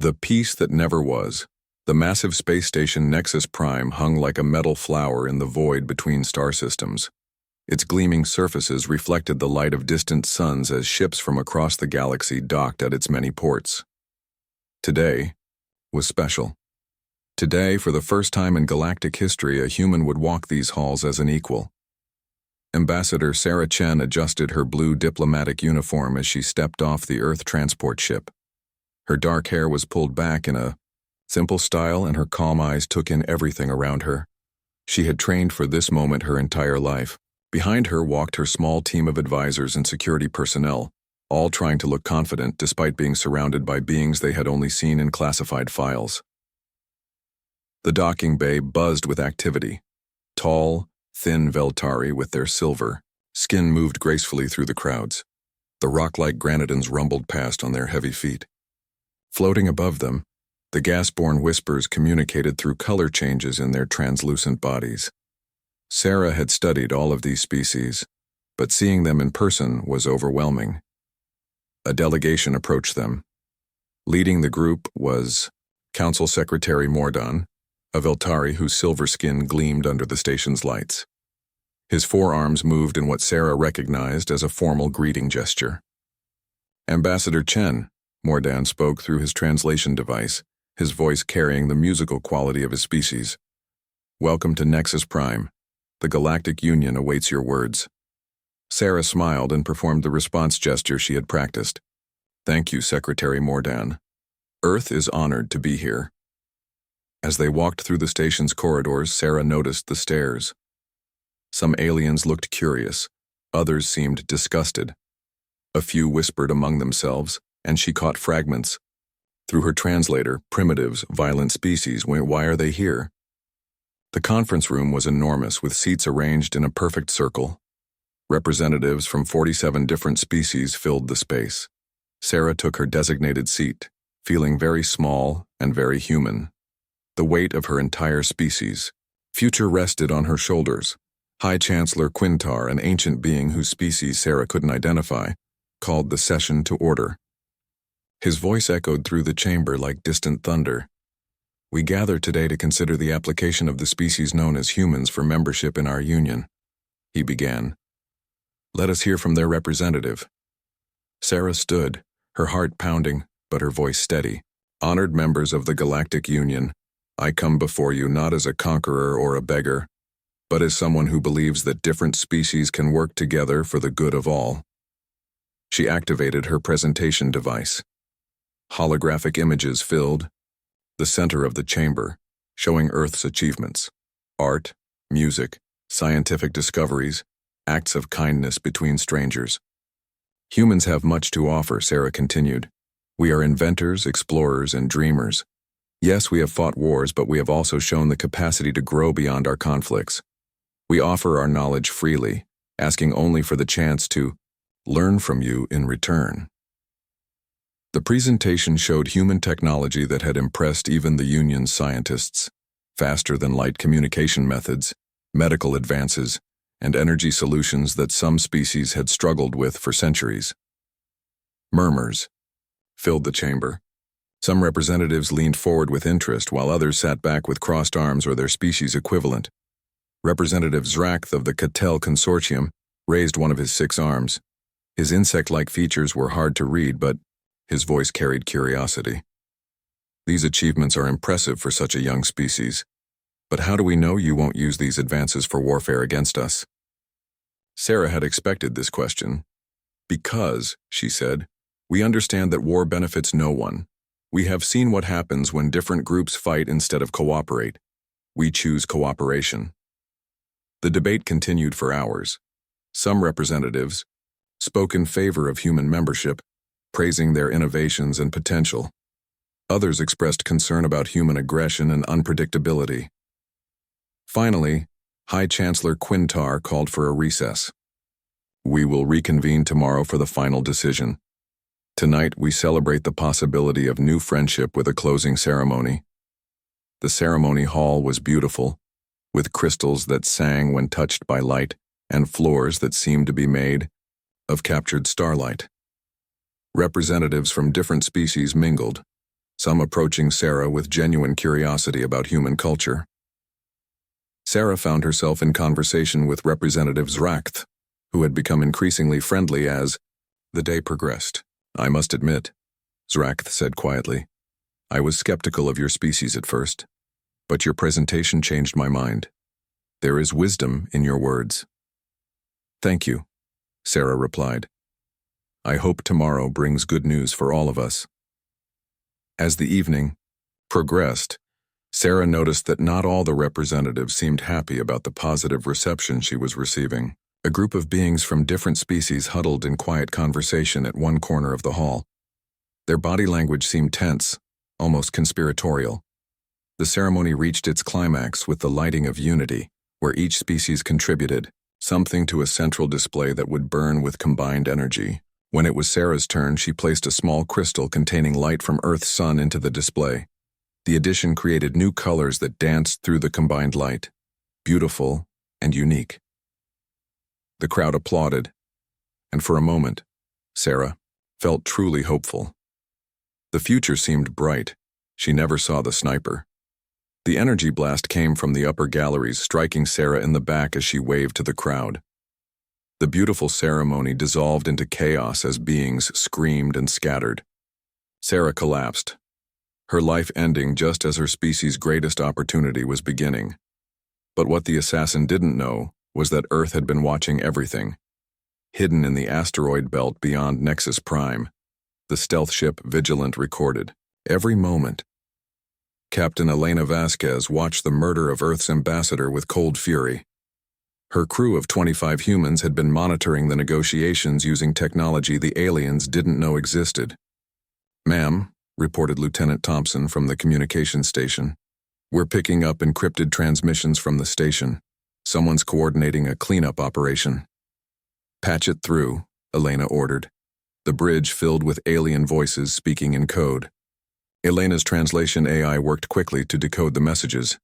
The peace that never was. The massive space station Nexus Prime hung like a metal flower in the void between star systems. Its gleaming surfaces reflected the light of distant suns as ships from across the galaxy docked at its many ports. Today was special. Today, for the first time in galactic history, a human would walk these halls as an equal. Ambassador Sarah Chen adjusted her blue diplomatic uniform as she stepped off the Earth transport ship. Her dark hair was pulled back in a simple style, and her calm eyes took in everything around her. She had trained for this moment her entire life. Behind her walked her small team of advisors and security personnel, all trying to look confident despite being surrounded by beings they had only seen in classified files. The docking bay buzzed with activity. Tall, thin Veltari with their silver skin moved gracefully through the crowds. The rock-like granitans rumbled past on their heavy feet. Floating above them, the gas-borne whispers communicated through color changes in their translucent bodies. Sarah had studied all of these species, but seeing them in person was overwhelming. A delegation approached them. Leading the group was Council Secretary Mordan, a Veltari whose silver skin gleamed under the station's lights. His forearms moved in what Sarah recognized as a formal greeting gesture. Ambassador Chen, Mordan spoke through his translation device, his voice carrying the musical quality of his species. "Welcome to Nexus Prime. The Galactic Union awaits your words." Sarah smiled and performed the response gesture she had practiced. "Thank you, Secretary Mordan. Earth is honored to be here." As they walked through the station's corridors, Sarah noticed the stares. Some aliens looked curious, others seemed disgusted. A few whispered among themselves, and she caught fragments. Through her translator, primitives, violent species, why are they here? The conference room was enormous, with seats arranged in a perfect circle. Representatives from 47 different species filled the space. Sarah took her designated seat, feeling very small and very human. The weight of her entire species. Future rested on her shoulders. High Chancellor Quintar, an ancient being whose species Sarah couldn't identify, called the session to order. His voice echoed through the chamber like distant thunder. "We gather today to consider the application of the species known as humans for membership in our union," he began. "Let us hear from their representative." Sarah stood, her heart pounding, but her voice steady. "Honored members of the Galactic Union, I come before you not as a conqueror or a beggar, but as someone who believes that different species can work together for the good of all." She activated her presentation device. Holographic images filled the center of the chamber, showing Earth's achievements: art, music, scientific discoveries, acts of kindness between strangers. "Humans have much to offer," Sarah continued. "We are inventors, explorers, and dreamers. Yes, we have fought wars, but we have also shown the capacity to grow beyond our conflicts. We offer our knowledge freely, asking only for the chance to learn from you in return." The presentation showed human technology that had impressed even the Union's scientists: faster-than-light communication methods, medical advances, and energy solutions that some species had struggled with for centuries. Murmurs filled the chamber. Some representatives leaned forward with interest, while others sat back with crossed arms or their species equivalent. Representative Zrakth of the Cattell Consortium raised one of his 6 arms. His insect-like features were hard to read, but his voice carried curiosity. "These achievements are impressive for such a young species. But how do we know you won't use these advances for warfare against us?" Sarah had expected this question. "Because," she said, "we understand that war benefits no one. We have seen what happens when different groups fight instead of cooperate. We choose cooperation." The debate continued for hours. Some representatives spoke in favor of human membership, praising their innovations and potential. Others expressed concern about human aggression and unpredictability. Finally, High Chancellor Quintar called for a recess. "We will reconvene tomorrow for the final decision. Tonight we celebrate the possibility of new friendship with a closing ceremony." The ceremony hall was beautiful, with crystals that sang when touched by light and floors that seemed to be made of captured starlight. Representatives from different species mingled. some approaching Sarah with genuine curiosity about human culture. Sarah found herself in conversation with Representative Zracht, who had become increasingly friendly as the day progressed. "I must admit," Zracht said quietly, "I was skeptical of your species at first, but your presentation changed my mind. There is wisdom in your words." "Thank you," Sarah replied. "I hope tomorrow brings good news for all of us." As the evening progressed, Sarah noticed that not all the representatives seemed happy about the positive reception she was receiving. A group of beings from different species huddled in quiet conversation at one corner of the hall. Their body language seemed tense, almost conspiratorial. The ceremony reached its climax with the lighting of unity, where each species contributed something to a central display that would burn with combined energy. When it was Sarah's turn, she placed a small crystal containing light from Earth's sun into the display. The addition created new colors that danced through the combined light, beautiful and unique. The crowd applauded, and for a moment, Sarah felt truly hopeful. The future seemed bright. She never saw the sniper. The energy blast came from the upper galleries, striking Sarah in the back as she waved to the crowd. The beautiful ceremony dissolved into chaos as beings screamed and scattered. Sarah collapsed, her life ending just as her species' greatest opportunity was beginning. But what the assassin didn't know was that Earth had been watching everything. Hidden in the asteroid belt beyond Nexus Prime, the stealth ship Vigilant recorded every moment. Captain Elena Vasquez watched the murder of Earth's ambassador with cold fury. Her crew of 25 humans had been monitoring the negotiations using technology the aliens didn't know existed. "Ma'am," reported Lieutenant Thompson from the communications station, "we're picking up encrypted transmissions from the station. Someone's coordinating a cleanup operation." "Patch it through," Elena ordered. The bridge filled with alien voices speaking in code. Elena's translation AI worked quickly to decode the messages.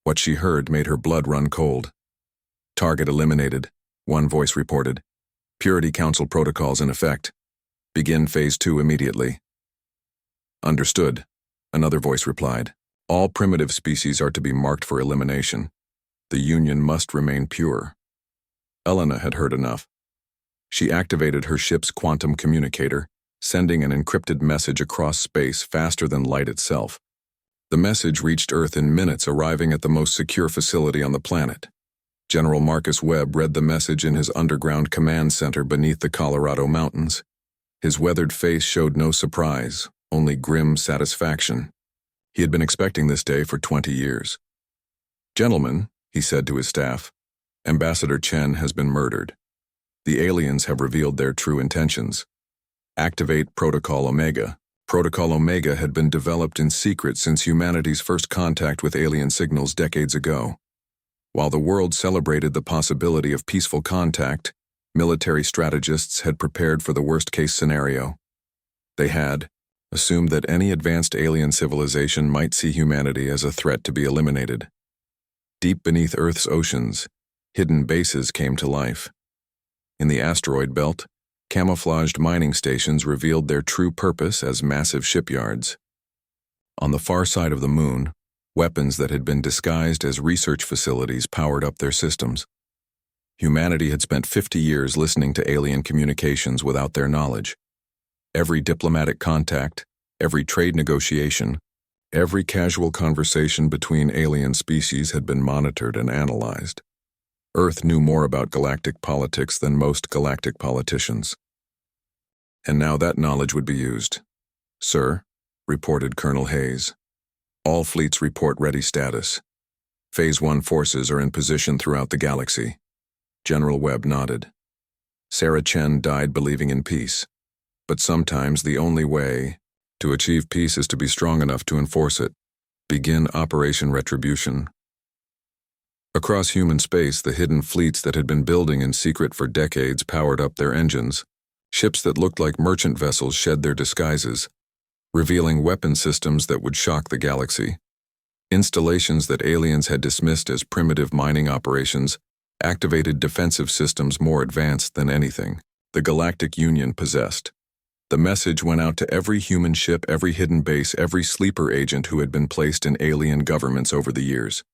What she heard made her blood run cold. "Target eliminated," one voice reported. "Purity Council protocols in effect. Begin Phase 2 immediately." "Understood," another voice replied. "All primitive species are to be marked for elimination. The Union must remain pure." Elena had heard enough. She activated her ship's quantum communicator, sending an encrypted message across space faster than light itself. The message reached Earth in minutes, arriving at the most secure facility on the planet. General Marcus Webb read the message in his underground command center beneath the Colorado mountains. His weathered face showed no surprise, only grim satisfaction. He had been expecting this day for 20 years. "Gentlemen," he said to his staff, "Ambassador Chen has been murdered. The aliens have revealed their true intentions. Activate Protocol Omega." Protocol Omega had been developed in secret since humanity's first contact with alien signals decades ago. While the world celebrated the possibility of peaceful contact, military strategists had prepared for the worst-case scenario. They had assumed that any advanced alien civilization might see humanity as a threat to be eliminated. Deep beneath Earth's oceans, hidden bases came to life. In the asteroid belt, camouflaged mining stations revealed their true purpose as massive shipyards. On the far side of the moon, weapons that had been disguised as research facilities powered up their systems. Humanity had spent 50 years listening to alien communications without their knowledge. Every diplomatic contact, every trade negotiation, every casual conversation between alien species had been monitored and analyzed. Earth knew more about galactic politics than most galactic politicians. And now that knowledge would be used. "Sir," reported Colonel Hayes, "all fleets report ready status. Phase 1 forces are in position throughout the galaxy." General Webb nodded. Sarah Chen died believing in peace. But sometimes the only way to achieve peace is to be strong enough to enforce it. Begin Operation Retribution. Across human space, the hidden fleets that had been building in secret for decades powered up their engines. Ships that looked like merchant vessels shed their disguises, revealing weapon systems that would shock the galaxy. Installations that aliens had dismissed as primitive mining operations activated defensive systems more advanced than anything the Galactic Union possessed. The message went out to every human ship, every hidden base, every sleeper agent who had been placed in alien governments over the years.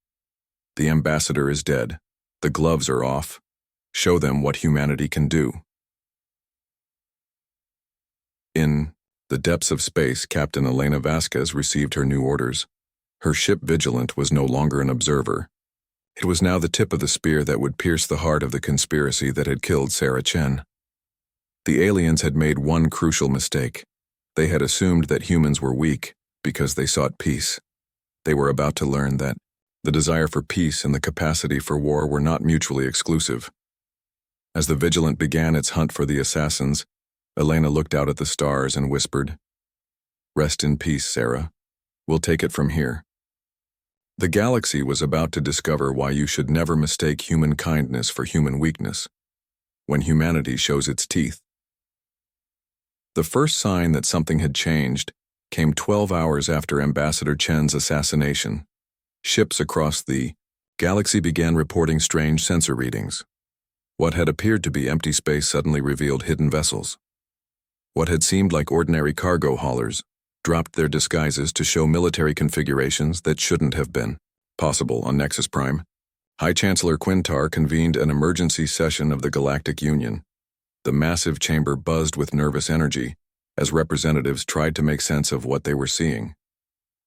The ambassador is dead. The gloves are off. Show them what humanity can do. In the depths of space, Captain Elena Vasquez received her new orders. Her ship Vigilant was no longer an observer. It was now the tip of the spear that would pierce the heart of the conspiracy that had killed Sarah Chen. The aliens had made one crucial mistake. They had assumed that humans were weak because they sought peace. They were about to learn that the desire for peace and the capacity for war were not mutually exclusive. As the Vigilant began its hunt for the assassins, Elena looked out at the stars and whispered, "Rest in peace, Sarah. We'll take it from here." The galaxy was about to discover why you should never mistake human kindness for human weakness, when humanity shows its teeth. The first sign that something had changed came 12 hours after Ambassador Chen's assassination. Ships across the galaxy began reporting strange sensor readings. What had appeared to be empty space suddenly revealed hidden vessels. What had seemed like ordinary cargo haulers dropped their disguises to show military configurations that shouldn't have been possible on Nexus Prime. High Chancellor Quintar convened an emergency session of the Galactic Union. The massive chamber buzzed with nervous energy as representatives tried to make sense of what they were seeing.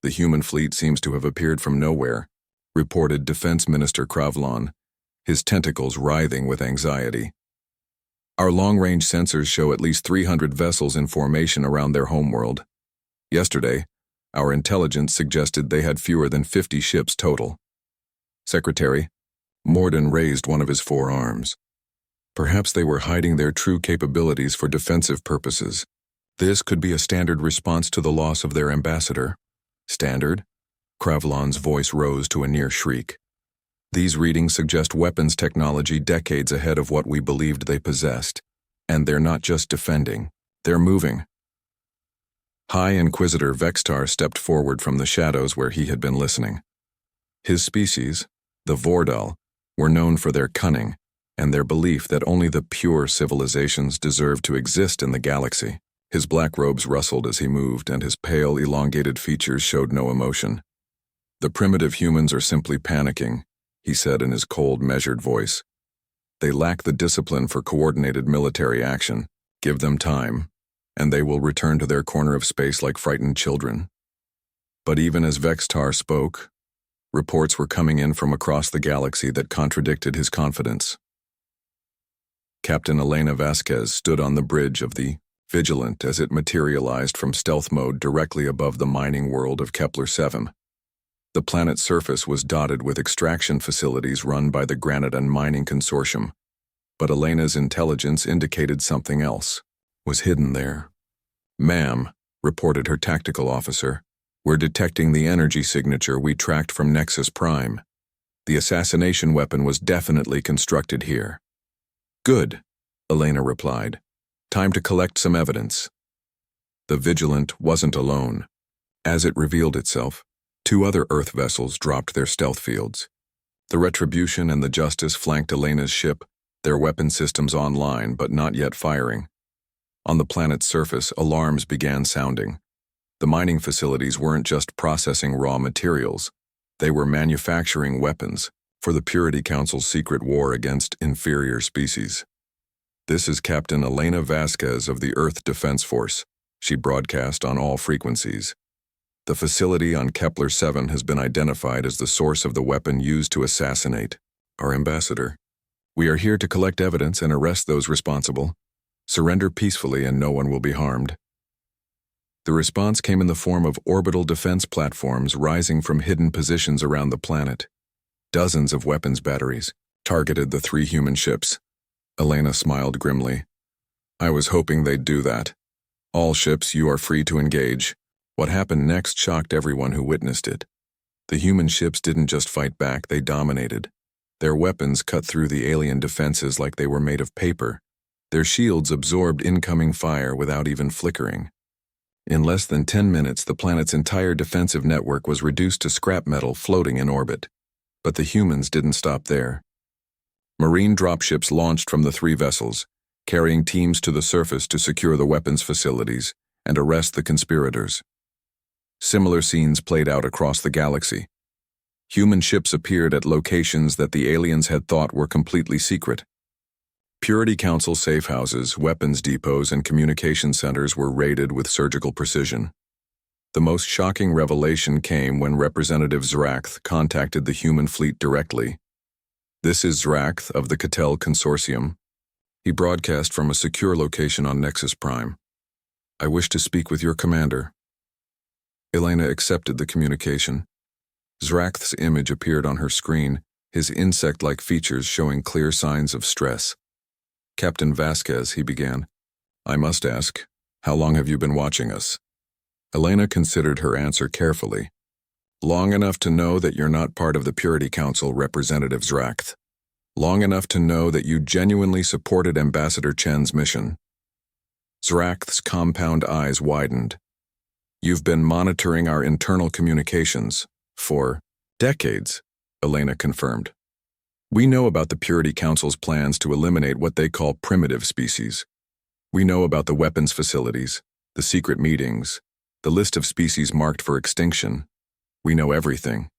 "The human fleet seems to have appeared from nowhere," reported Defense Minister Kravlon, his tentacles writhing with anxiety. "Our long-range sensors show at least 300 vessels in formation around their homeworld. Yesterday, our intelligence suggested they had fewer than 50 ships total." Secretary Morden raised one of his forearms. Perhaps they were hiding their true capabilities for defensive purposes. This could be a standard response to the loss of their ambassador. Standard? Kravlon's voice rose to a near shriek. "These readings suggest weapons technology decades ahead of what we believed they possessed. And they're not just defending, they're moving." High Inquisitor Vextar stepped forward from the shadows where he had been listening. His species, the Vordal, were known for their cunning and their belief that only the pure civilizations deserved to exist in the galaxy. His black robes rustled as he moved, and his pale, elongated features showed no emotion. "The primitive humans are simply panicking," he said in his cold, measured voice. "They lack the discipline for coordinated military action. Give them time, and they will return to their corner of space like frightened children." But even as Vextar spoke, reports were coming in from across the galaxy that contradicted his confidence. Captain Elena Vasquez stood on the bridge of the Vigilant as it materialized from stealth mode directly above the mining world of Kepler-7. The planet's surface was dotted with extraction facilities run by the Granite and Mining Consortium, but Elena's intelligence indicated something else was hidden there. "Ma'am," reported her tactical officer, "we're detecting the energy signature we tracked from Nexus Prime. The assassination weapon was definitely constructed here." "Good," Elena replied. "Time to collect some evidence." The Vigilant wasn't alone. As it revealed itself, 2 other Earth vessels dropped their stealth fields. The Retribution and the Justice flanked Elena's ship, their weapon systems online but not yet firing. On the planet's surface, alarms began sounding. The mining facilities weren't just processing raw materials. They were manufacturing weapons for the Purity Council's secret war against inferior species. "This is Captain Elena Vasquez of the Earth Defense Force," she broadcast on all frequencies. "The facility on Kepler-7 has been identified as the source of the weapon used to assassinate our ambassador. We are here to collect evidence and arrest those responsible. Surrender peacefully and no one will be harmed." The response came in the form of orbital defense platforms rising from hidden positions around the planet. Dozens of weapons batteries targeted the 3 human ships. Elena smiled grimly. "I was hoping they'd do that. All ships, you are free to engage." What happened next shocked everyone who witnessed it. The human ships didn't just fight back, they dominated. Their weapons cut through the alien defenses like they were made of paper. Their shields absorbed incoming fire without even flickering. In less than 10 minutes, the planet's entire defensive network was reduced to scrap metal floating in orbit. But the humans didn't stop there. Marine dropships launched from the 3 vessels, carrying teams to the surface to secure the weapons facilities and arrest the conspirators. Similar scenes played out across the galaxy. Human ships appeared at locations that the aliens had thought were completely secret. Purity Council safe houses, weapons depots, and communication centers were raided with surgical precision. The most shocking revelation came when Representative Zrath contacted the human fleet directly. "This is Zrath of the Cattell Consortium." He broadcast from a secure location on Nexus Prime. "I wish to speak with your commander." Elena accepted the communication. Zrath's image appeared on her screen, his insect-like features showing clear signs of stress. "Captain Vasquez," he began, "I must ask, how long have you been watching us?" Elena considered her answer carefully. "Long enough to know that you're not part of the Purity Council, Representative Zrath. Long enough to know that you genuinely supported Ambassador Chen's mission." Zrath's compound eyes widened. "You've been monitoring our internal communications for decades," Elena confirmed. "We know about the Purity Council's plans to eliminate what they call primitive species. We know about the weapons facilities, the secret meetings, the list of species marked for extinction. We know everything."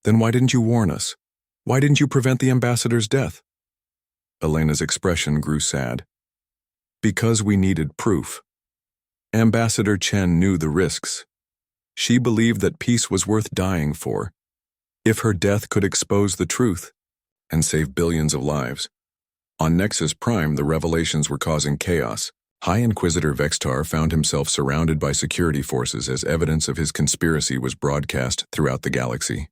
"Then why didn't you warn us? Why didn't you prevent the ambassador's death?" Elena's expression grew sad. "Because we needed proof. Ambassador Chen knew the risks. She believed that peace was worth dying for, if her death could expose the truth and save billions of lives. On Nexus Prime, the revelations were causing chaos. High Inquisitor Vextar found himself surrounded by security forces as evidence of his conspiracy was broadcast throughout the galaxy.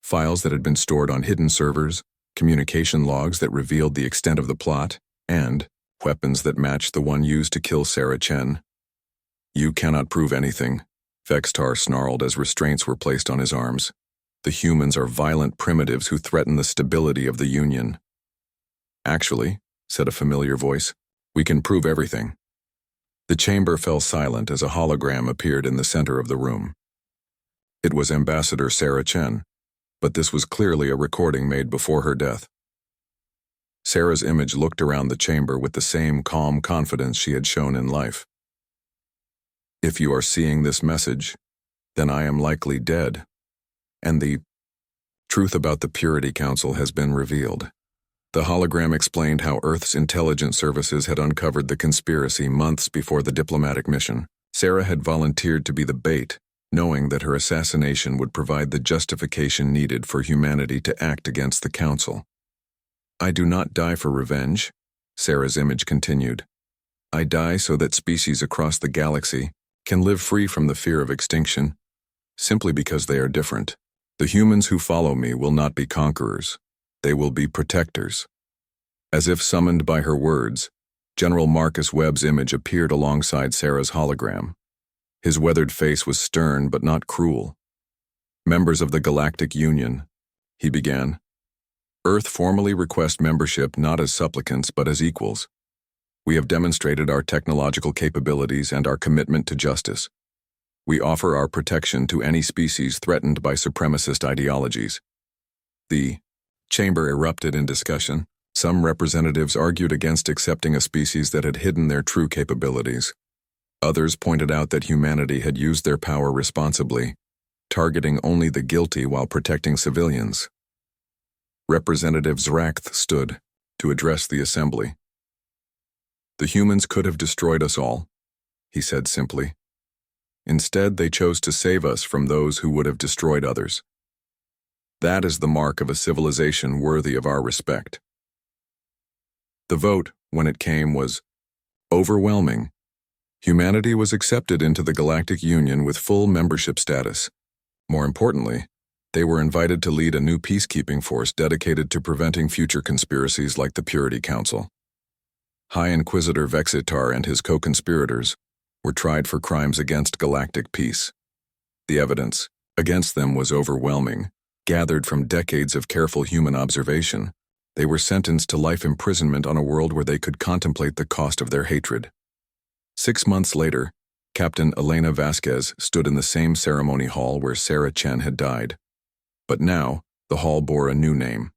Files that had been stored on hidden servers, communication logs that revealed the extent of the plot, and weapons that matched the one used to kill Sarah Chen. "You cannot prove anything," Vextar snarled as restraints were placed on his arms. "The humans are violent primitives who threaten the stability of the Union." "Actually," said a familiar voice, "we can prove everything." The chamber fell silent as a hologram appeared in the center of the room. It was Ambassador Sarah Chen, but this was clearly a recording made before her death. Sarah's image looked around the chamber with the same calm confidence she had shown in life. "If you are seeing this message, then I am likely dead, and the truth about the Purity Council has been revealed." The hologram explained how Earth's intelligence services had uncovered the conspiracy months before the diplomatic mission. Sarah had volunteered to be the bait, knowing that her assassination would provide the justification needed for humanity to act against the Council. "I do not die for revenge," Sarah's image continued. "I die so that species across the galaxy can live free from the fear of extinction, simply because they are different. The humans who follow me will not be conquerors. They will be protectors." As if summoned by her words, General Marcus Webb's image appeared alongside Sarah's hologram. His weathered face was stern but not cruel. "Members of the Galactic Union," he began. "Earth formally requests membership not as supplicants but as equals. We have demonstrated our technological capabilities and our commitment to justice. We offer our protection to any species threatened by supremacist ideologies." The chamber erupted in discussion. Some representatives argued against accepting a species that had hidden their true capabilities. Others pointed out that humanity had used their power responsibly, targeting only the guilty while protecting civilians. Representative Zrath stood to address the assembly. "The humans could have destroyed us all," he said simply. "Instead, they chose to save us from those who would have destroyed others. That is the mark of a civilization worthy of our respect." The vote, when it came, was overwhelming. Humanity was accepted into the Galactic Union with full membership status. More importantly, they were invited to lead a new peacekeeping force dedicated to preventing future conspiracies like the Purity Council. High Inquisitor Vexitar and his co-conspirators were tried for crimes against galactic peace. The evidence against them was overwhelming. Gathered from decades of careful human observation, they were sentenced to life imprisonment on a world where they could contemplate the cost of their hatred. 6 months later, Captain Elena Vasquez stood in the same ceremony hall where Sarah Chen had died. But now, the hall bore a new name.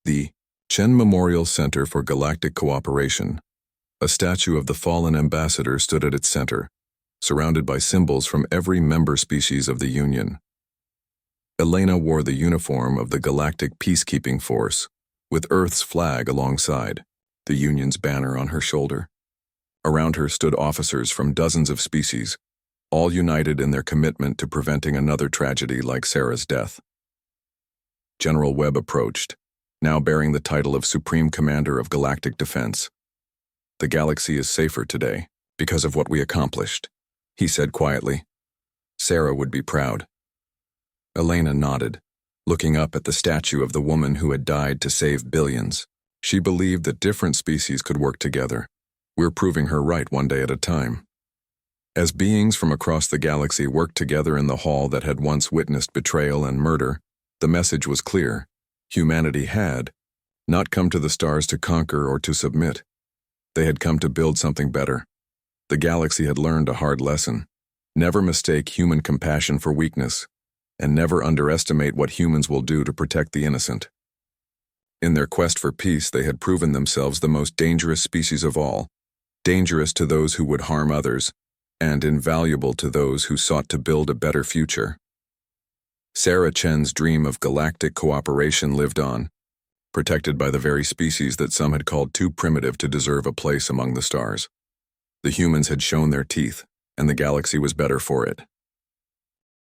The Chen Memorial Center for Galactic Cooperation. A statue of the fallen ambassador stood at its center, surrounded by symbols from every member species of the Union. Elena wore the uniform of the Galactic Peacekeeping Force, with Earth's flag alongside, the Union's banner on her shoulder. Around her stood officers from dozens of species, all united in their commitment to preventing another tragedy like Sarah's death. General Webb approached, now bearing the title of Supreme Commander of Galactic Defense. "The galaxy is safer today, because of what we accomplished," he said quietly. "Sarah would be proud." Elena nodded, looking up at the statue of the woman who had died to save billions. She believed that different species could work together. We're proving her right one day at a time. As beings from across the galaxy worked together in the hall that had once witnessed betrayal and murder, the message was clear. Humanity had not come to the stars to conquer or to submit. They had come to build something better. The galaxy had learned a hard lesson. Never mistake human compassion for weakness, and never underestimate what humans will do to protect the innocent. In their quest for peace, they had proven themselves the most dangerous species of all, dangerous to those who would harm others, and invaluable to those who sought to build a better future. Sarah Chen's dream of galactic cooperation lived on, protected by the very species that some had called too primitive to deserve a place among the stars. The humans had shown their teeth, and the galaxy was better for it.